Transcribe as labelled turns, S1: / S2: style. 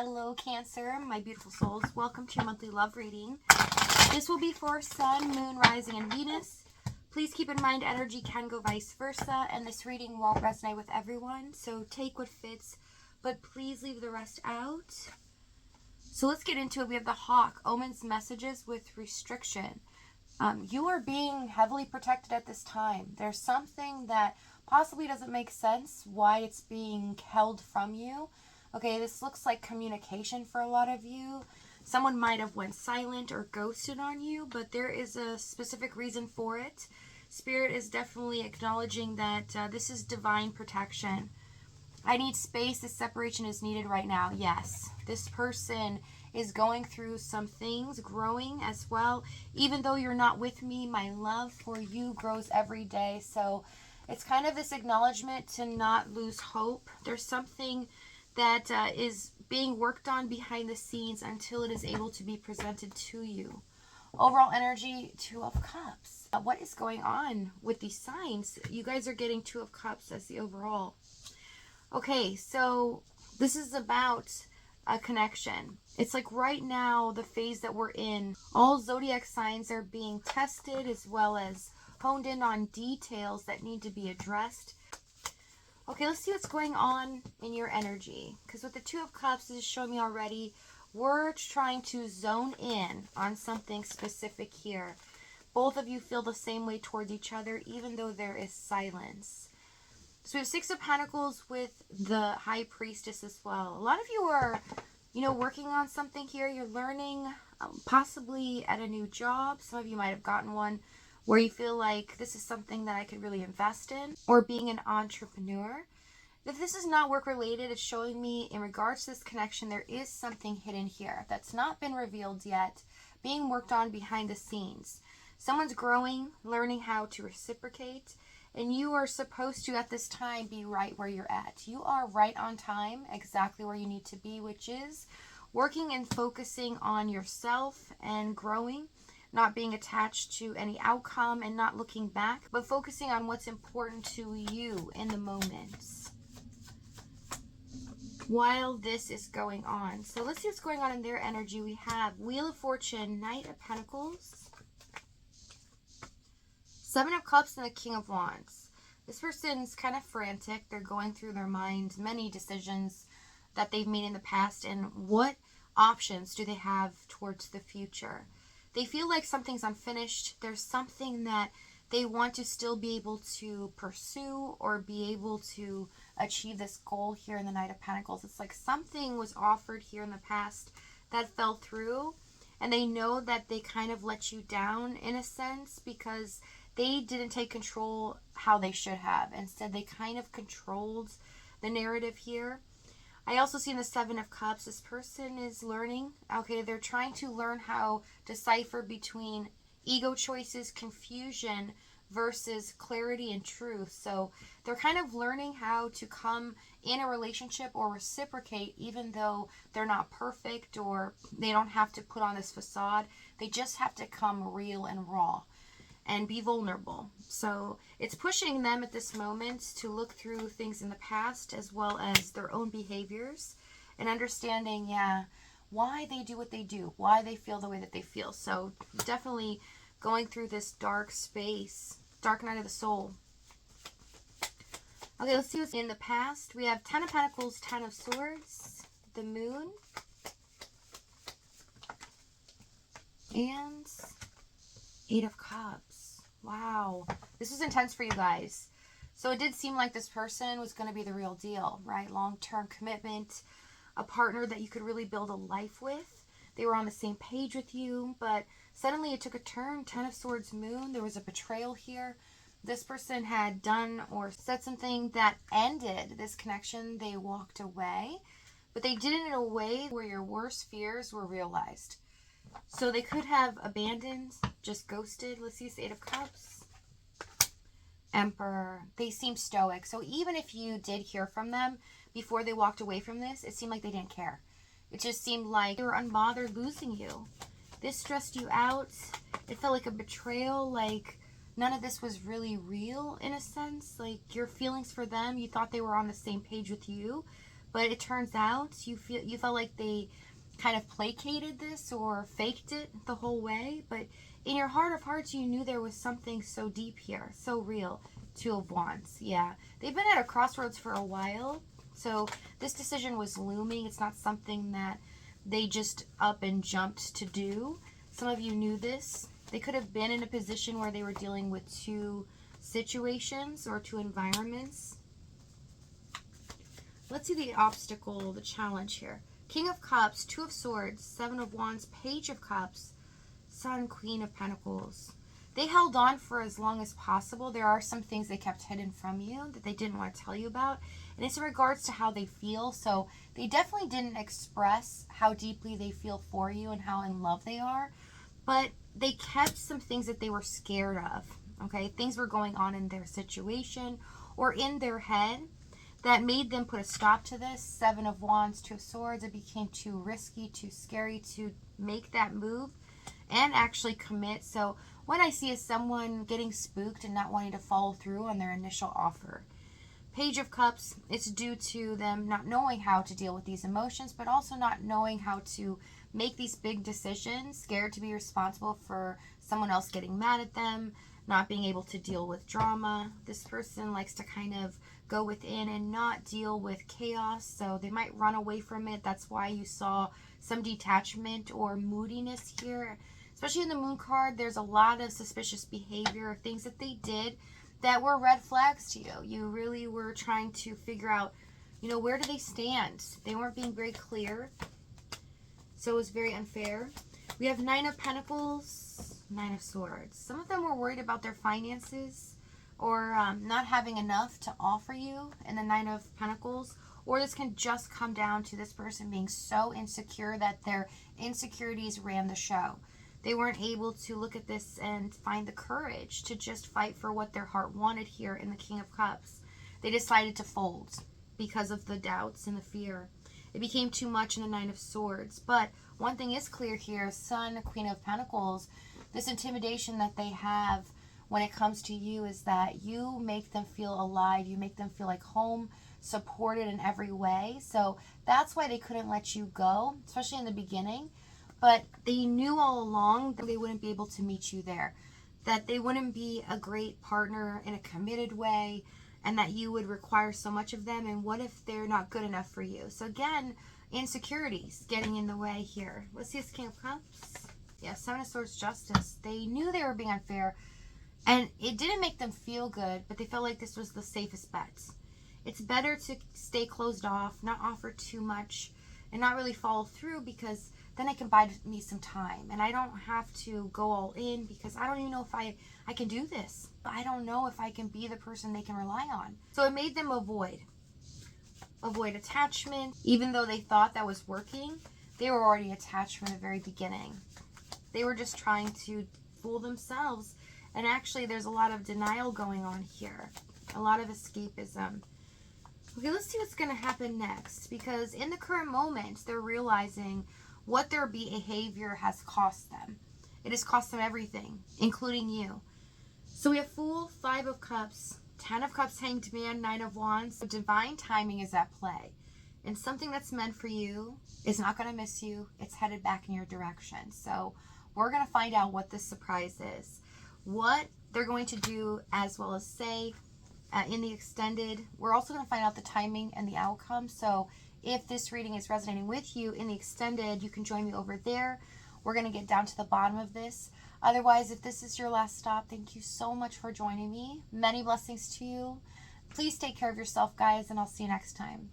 S1: Hello, Cancer, my beautiful souls. Welcome to your monthly love reading. This will be for Sun, Moon, Rising, and Venus. Please keep in mind energy can go vice versa, and this reading won't resonate with everyone, so take what fits, but please leave the rest out. So let's get into it. We have the Hawk, omens, messages with restriction. You are being heavily protected at this time. There's something that possibly doesn't make sense why it's being held from you. Okay, this looks like communication for a lot of you. Someone might have went silent or ghosted on you, but there is a specific reason for it. Spirit is definitely acknowledging that this is divine protection. I need space. This separation is needed right now. Yes, this person is going through some things, growing as well. Even though you're not with me, my love for you grows every day. So it's kind of this acknowledgement to not lose hope. There's something that is being worked on behind the scenes until it is able to be presented to you. Overall energy, Two of Cups. What is going on with these signs? You guys are getting Two of Cups as the overall. Okay, so this is about a connection. It's like right now, the phase that we're in, all zodiac signs are being tested as well as honed in on details that need to be addressed. Okay, let's see what's going on in your energy. Because with the Two of Cups, this is showing me already, we're trying to zone in on something specific here. Both of you feel the same way towards each other, even though there is silence. So we have Six of Pentacles with the High Priestess as well. A lot of you are, working on something here. You're learning, possibly at a new job. Some of you might have gotten one where you feel like this is something that I could really invest in, or being an entrepreneur. If this is not work related, it's showing me in regards to this connection, there is something hidden here that's not been revealed yet, being worked on behind the scenes. Someone's growing, learning how to reciprocate, and you are supposed to, at this time, be right where you're at. You are right on time, exactly where you need to be, which is working and focusing on yourself and growing, not being attached to any outcome and not looking back, but focusing on what's important to you in the moments while this is going on. So let's see what's going on in their energy. We have Wheel of Fortune, Knight of Pentacles, Seven of Cups, and the King of Wands. This person's kind of frantic. They're going through their mind many decisions that they've made in the past and what options do they have towards the future. They feel like something's unfinished. There's something that they want to still be able to pursue or be able to achieve this goal here in the Knight of Pentacles. It's like something was offered here in the past that fell through, and they know that they kind of let you down in a sense because they didn't take control how they should have. Instead, they kind of controlled the narrative here. I also see in the Seven of Cups, this person is learning. Okay, they're trying to learn how to decipher between ego choices, confusion, versus clarity and truth. So they're kind of learning how to come in a relationship or reciprocate, even though they're not perfect or they don't have to put on this facade. They just have to come real and raw and be vulnerable. So it's pushing them at this moment to look through things in the past as well as their own behaviors and understanding, why they do what they do, why they feel the way that they feel. So definitely going through this dark space, dark night of the soul. Okay, let's see what's in the past. We have Ten of Pentacles, Ten of Swords, the Moon, and Eight of Cups. Wow. This was intense for you guys. So it did seem like this person was going to be the real deal, right? Long-term commitment, a partner that you could really build a life with. They were on the same page with you, but suddenly it took a turn. Ten of Swords, Moon. There was a betrayal here. This person had done or said something that ended this connection. They walked away, but they did it in a way where your worst fears were realized. So they could have abandoned, just ghosted. Let's see, the Eight of Cups. Emperor. They seem stoic. So even if you did hear from them before they walked away from this, it seemed like they didn't care. It just seemed like they were unbothered losing you. This stressed you out. It felt like a betrayal, like none of this was really real in a sense. Like your feelings for them, you thought they were on the same page with you, But it turns out you felt like they kind of placated this or faked it the whole way. But in your heart of hearts, you knew there was something so deep here, so real. Two of Wands. Yeah. They've been at a crossroads for a while. So this decision was looming. It's not something that they just up and jumped to do. Some of you knew this. They could have been in a position where they were dealing with two situations or two environments. Let's see the obstacle, the challenge here. King of Cups, Two of Swords, Seven of Wands, Page of Cups, Sun, Queen of Pentacles. They held on for as long as possible. There are some things they kept hidden from you that they didn't want to tell you about. And it's in regards to how they feel. So they definitely didn't express how deeply they feel for you and how in love they are. But they kept some things that they were scared of. Okay, things were going on in their situation or in their head that made them put a stop to this. Seven of Wands, Two of Swords. It became too risky, too scary to make that move and actually commit. So what I see is someone getting spooked and not wanting to follow through on their initial offer. Page of Cups, it's due to them not knowing how to deal with these emotions, but also not knowing how to make these big decisions, scared to be responsible for someone else getting mad at them, not being able to deal with drama. This person likes to kind of go within and not deal with chaos, so they might run away from it. That's why you saw some detachment or moodiness here. Especially in the Moon card, there's a lot of suspicious behavior, things that they did that were red flags to you. You really were trying to figure out, where do they stand? They weren't being very clear, so it was very unfair. We have Nine of Pentacles, Nine of Swords. Some of them were worried about their finances or not having enough to offer you in the Nine of Pentacles. Or this can just come down to this person being so insecure that their insecurities ran the show. They weren't able to look at this and find the courage to just fight for what their heart wanted here in the King of Cups. They decided to fold because of the doubts and the fear. It became too much in the Nine of Swords. But one thing is clear here, Sun, Queen of Pentacles, this intimidation that they have when it comes to you is that you make them feel alive. You make them feel like home, supported in every way. So that's why they couldn't let you go, especially in the beginning. But they knew all along that they wouldn't be able to meet you there, that they wouldn't be a great partner in a committed way, and that you would require so much of them. And what if they're not good enough for you? So again, insecurities getting in the way here. Let's see this King of Cups. Yeah, Seven of Swords, Justice. They knew they were being unfair, and it didn't make them feel good, but they felt like this was the safest bet. It's better to stay closed off, not offer too much, and not really follow through, because then I can buy me some time. And I don't have to go all in, because I don't even know if I can do this. I don't know if I can be the person they can rely on. So it made them avoid attachment. Even though they thought that was working, they were already attached from the very beginning. They were just trying to fool themselves. And actually, there's a lot of denial going on here. A lot of escapism. Okay, let's see what's going to happen next. Because in the current moment, they're realizing what their behavior has cost them. It has cost them everything, including you. So we have Fool, Five of Cups, Ten of Cups, Hanged Man, Nine of Wands. So divine timing is at play. And something that's meant for you is not going to miss you. It's headed back in your direction. So we're going to find out what this surprise is. What they're going to do, as well as say in the extended. We're also going to find out the timing and the outcome. So if this reading is resonating with you in the extended, you can join me over there. We're going to get down to the bottom of this. Otherwise, if this is your last stop, thank you so much for joining me. Many blessings to you. Please take care of yourself, guys, and I'll see you next time.